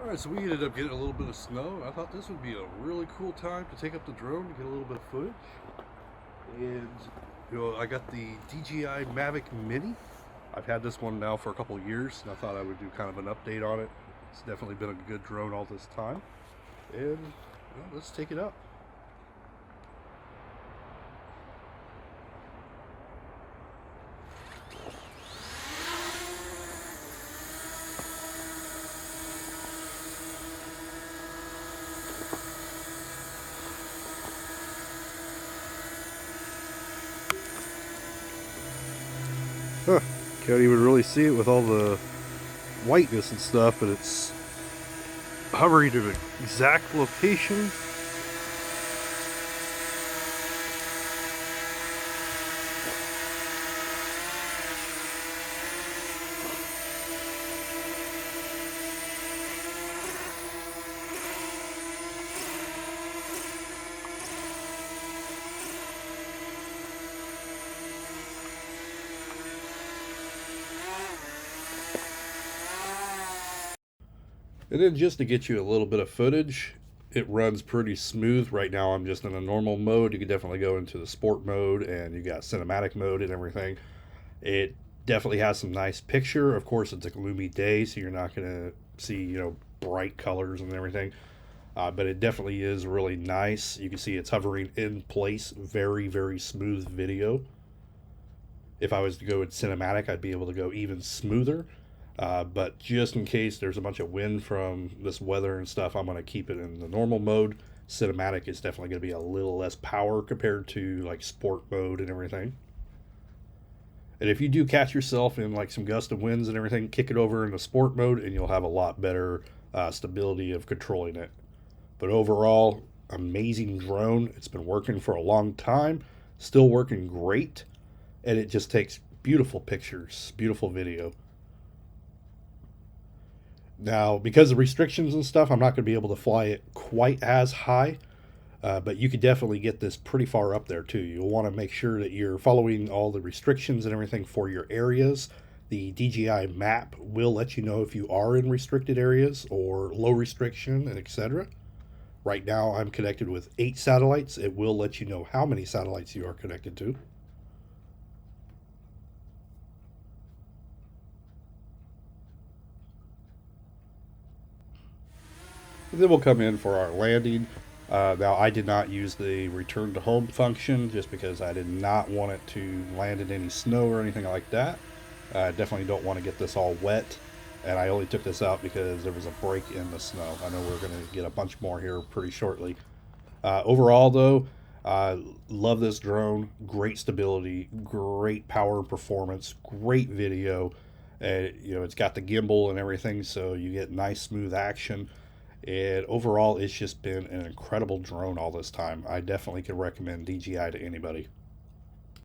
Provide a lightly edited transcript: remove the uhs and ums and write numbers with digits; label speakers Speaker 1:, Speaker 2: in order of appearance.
Speaker 1: Alright, so we ended up getting a little bit of snow. I thought this would be a really cool time to take up the drone to get a little bit of footage. And, I got the DJI Mavic Mini. I've had this one now for a couple of years, and I thought I would do kind of an update on it. It's definitely been a good drone all this time. And, let's take it up. Huh. Can't even really see it with all the whiteness and stuff, but it's hovering to the exact location. And then just to get you a little bit of footage, it runs pretty smooth. Right now I'm just in a normal mode. You can definitely go into the sport mode, and you got cinematic mode and everything. It definitely has some nice picture. Of course, it's a gloomy day, so you're not going to see, bright colors and everything. But it definitely is really nice. You can see it's hovering in place. Very, very smooth video. If I was to go in cinematic, I'd be able to go even smoother. But just in case there's a bunch of wind from this weather and stuff, I'm going to keep it in the normal mode. Cinematic is definitely going to be a little less power compared to like sport mode and everything. And if you do catch yourself in like some gust of winds and everything, kick it over into sport mode and you'll have a lot better stability of controlling it. But overall, amazing drone. It's been working for a long time, still working great, and it just takes beautiful pictures, beautiful video. Now, because of restrictions and stuff, I'm not going to be able to fly it quite as high, but you could definitely get this pretty far up there too. You'll want to make sure that you're following all the restrictions and everything for your areas. The DJI map will let you know if you are in restricted areas or low restriction and etc. Right now, I'm connected with 8 satellites. It will let you know how many satellites you are connected to. And then we'll come in for our landing. Now, I did not use the return to home function just because I did not want it to land in any snow or anything like that. I definitely don't want to get this all wet. And I only took this out because there was a break in the snow. I know we're going to get a bunch more here pretty shortly. Overall, though, love this drone. Great stability, great power and performance, great video. It's got the gimbal and everything, so you get nice, smooth action. And overall, it's just been an incredible drone all this time. I definitely could recommend DJI to anybody.